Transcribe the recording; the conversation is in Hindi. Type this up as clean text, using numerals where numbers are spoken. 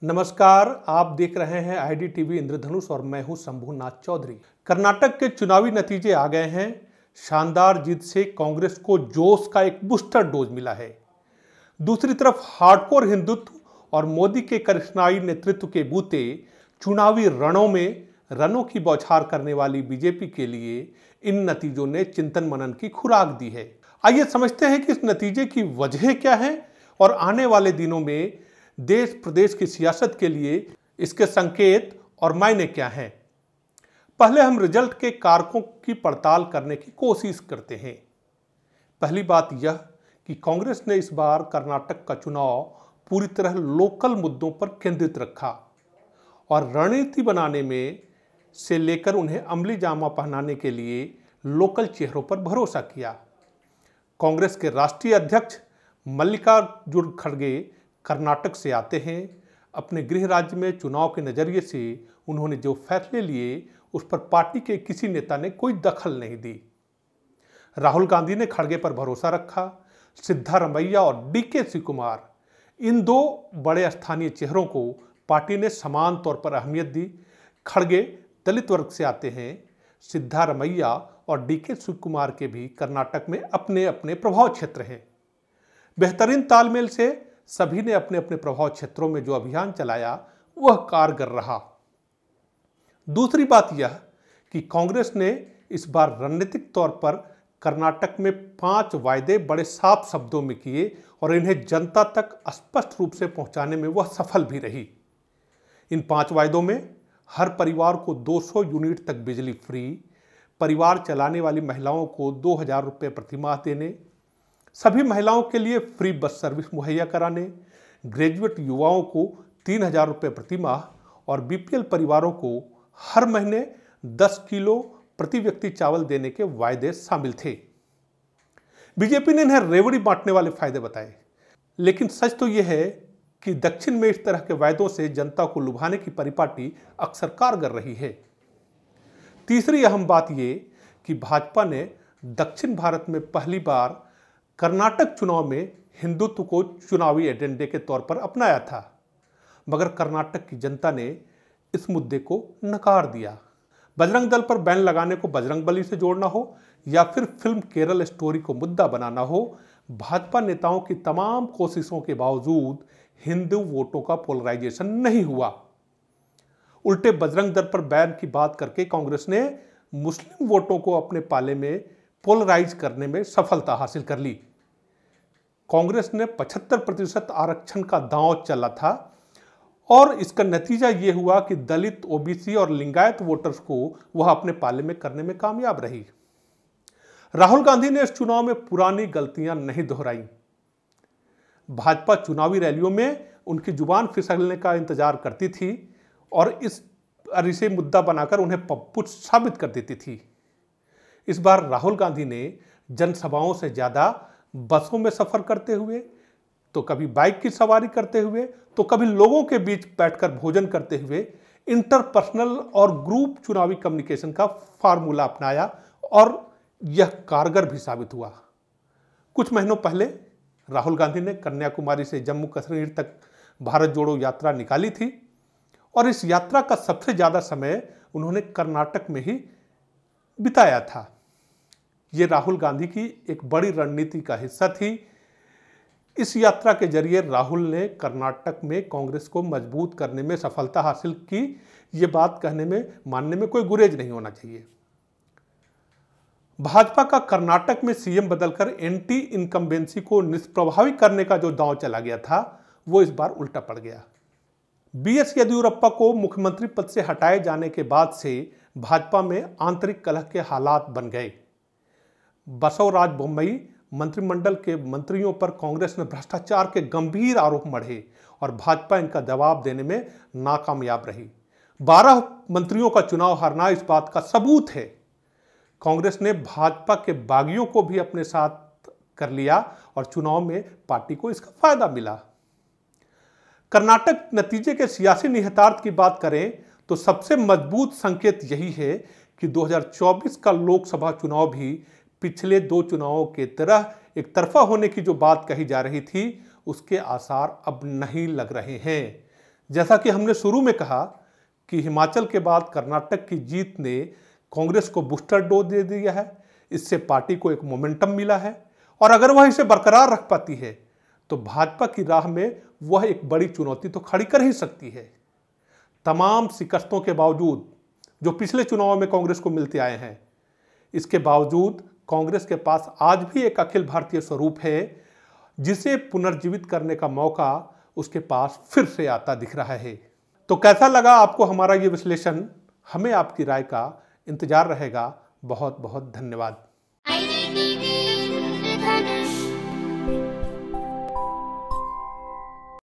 नमस्कार, आप देख रहे हैं IDTV इंद्रधनुष और मैं हूं शंभुनाथ चौधरी। कर्नाटक के चुनावी नतीजे आ गए हैं। शानदार जीत से कांग्रेस को जोश का एक बूस्टर डोज मिला है। दूसरी तरफ हार्डकोर हिंदुत्व और मोदी के करिश्माई नेतृत्व के बूते चुनावी रणों में रनों की बौछार करने वाली बीजेपी के लिए इन नतीजों ने चिंतन मनन की खुराक दी है। आइए समझते हैं कि इस नतीजे की वजह क्या है और आने वाले दिनों में देश प्रदेश की सियासत के लिए इसके संकेत और मायने क्या हैं। पहले हम रिजल्ट के कारकों की पड़ताल करने की कोशिश करते हैं। पहली बात यह कि कांग्रेस ने इस बार कर्नाटक का चुनाव पूरी तरह लोकल मुद्दों पर केंद्रित रखा और रणनीति बनाने में से लेकर उन्हें अमली जामा पहनाने के लिए लोकल चेहरों पर भरोसा किया। कांग्रेस के राष्ट्रीय अध्यक्ष मल्लिकार्जुन खड़गे कर्नाटक से आते हैं। अपने गृह राज्य में चुनाव के नज़रिए से उन्होंने जो फैसले लिए उस पर पार्टी के किसी नेता ने कोई दखल नहीं दी। राहुल गांधी ने खड़गे पर भरोसा रखा। सिद्धारमैया और DK शिवकुमार, इन दो बड़े स्थानीय चेहरों को पार्टी ने समान तौर पर अहमियत दी। खड़गे दलित वर्ग से आते हैं। सिद्धारमैया और DK शिवकुमार के भी कर्नाटक में अपने अपने प्रभाव क्षेत्र हैं। बेहतरीन तालमेल से सभी ने अपने अपने प्रभाव क्षेत्रों में जो अभियान चलाया वह कारगर रहा। दूसरी बात यह कि कांग्रेस ने इस बार रणनीतिक तौर पर कर्नाटक में 5 वायदे बड़े साफ शब्दों में किए और इन्हें जनता तक स्पष्ट रूप से पहुंचाने में वह सफल भी रही। इन 5 वायदों में हर परिवार को 200 यूनिट तक बिजली फ्री, परिवार चलाने वाली महिलाओं को 2000 रुपये प्रति माह देने, सभी महिलाओं के लिए फ्री बस सर्विस मुहैया कराने, ग्रेजुएट युवाओं को 3000 रुपये प्रति माह और BPL परिवारों को हर महीने 10 किलो प्रति व्यक्ति चावल देने के वायदे शामिल थे। बीजेपी ने इन्हें रेवड़ी बांटने वाले फायदे बताए, लेकिन सच तो यह है कि दक्षिण में इस तरह के वायदों से जनता को लुभाने की परिपाटी अक्सर कारगर रही है। तीसरी अहम बात यह कि भाजपा ने दक्षिण भारत में पहली बार कर्नाटक चुनाव में हिंदुत्व को चुनावी एजेंडे के तौर पर अपनाया था, मगर कर्नाटक की जनता ने इस मुद्दे को नकार दिया। बजरंग दल पर बैन लगाने को बजरंगबली से जोड़ना हो या फिर फिल्म केरल स्टोरी को मुद्दा बनाना हो, भाजपा नेताओं की तमाम कोशिशों के बावजूद हिंदू वोटों का पोलराइजेशन नहीं हुआ। उल्टे बजरंग दल पर बैन की बात करके कांग्रेस ने मुस्लिम वोटों को अपने पाले में पोलराइज करने में सफलता हासिल कर ली। कांग्रेस ने 75% आरक्षण का दांव चला था और इसका नतीजा यह हुआ कि दलित, OBC और लिंगायत वोटर्स को वह अपने पाले में करने में कामयाब रही। राहुल गांधी ने इस चुनाव में पुरानी गलतियां नहीं दोहराई। भाजपा चुनावी रैलियों में उनकी जुबान फिसलने का इंतजार करती थी और इसे मुद्दा बनाकर उन्हें पप्पू साबित कर देती थी। इस बार राहुल गांधी ने जनसभाओं से ज़्यादा बसों में सफ़र करते हुए, तो कभी बाइक की सवारी करते हुए, तो कभी लोगों के बीच बैठकर भोजन करते हुए इंटरपर्सनल और ग्रुप चुनावी कम्युनिकेशन का फार्मूला अपनाया और यह कारगर भी साबित हुआ। कुछ महीनों पहले राहुल गांधी ने कन्याकुमारी से जम्मू कश्मीर तक भारत जोड़ो यात्रा निकाली थी और इस यात्रा का सबसे ज़्यादा समय उन्होंने कर्नाटक में ही बिताया था। ये राहुल गांधी की एक बड़ी रणनीति का हिस्सा थी। इस यात्रा के जरिए राहुल ने कर्नाटक में कांग्रेस को मजबूत करने में सफलता हासिल की। ये बात कहने में, मानने में कोई गुरेज नहीं होना चाहिए। भाजपा का कर्नाटक में CM बदलकर एंटी इनकम्बेंसी को निष्प्रभावी करने का जो दांव चला गया था वो इस बार उल्टा पड़ गया। BS येदियुरप्पा को मुख्यमंत्री पद से हटाए जाने के बाद से भाजपा में आंतरिक कलह के हालात बन गए। बसवराज बोम्मई मंत्रिमंडल के मंत्रियों पर कांग्रेस में भ्रष्टाचार के गंभीर आरोप मढ़े और भाजपा इनका जवाब देने में नाकामयाब रही। 12 मंत्रियों का चुनाव हारना इस बात का सबूत है। कांग्रेस ने भाजपा के बागियों को भी अपने साथ कर लिया और चुनाव में पार्टी को इसका फायदा मिला। कर्नाटक नतीजे के सियासी निहितार्थ की बात करें तो सबसे मजबूत संकेत यही है कि 2024 का लोकसभा चुनाव भी पिछले 2 चुनावों के तरह एक तरफा होने की जो बात कही जा रही थी उसके आसार अब नहीं लग रहे हैं। जैसा कि हमने शुरू में कहा कि हिमाचल के बाद कर्नाटक की जीत ने कांग्रेस को बूस्टर डोज दे दिया है। इससे पार्टी को एक मोमेंटम मिला है और अगर वह इसे बरकरार रख पाती है तो भाजपा की राह में वह एक बड़ी चुनौती तो खड़ी कर ही सकती है। तमाम शिकस्तों के बावजूद जो पिछले चुनावों में कांग्रेस को मिलते आए हैं, इसके बावजूद कांग्रेस के पास आज भी एक अखिल भारतीय स्वरूप है जिसे पुनर्जीवित करने का मौका उसके पास फिर से आता दिख रहा है। तो कैसा लगा आपको हमारा ये विश्लेषण? हमें आपकी राय का इंतजार रहेगा। बहुत बहुत धन्यवाद।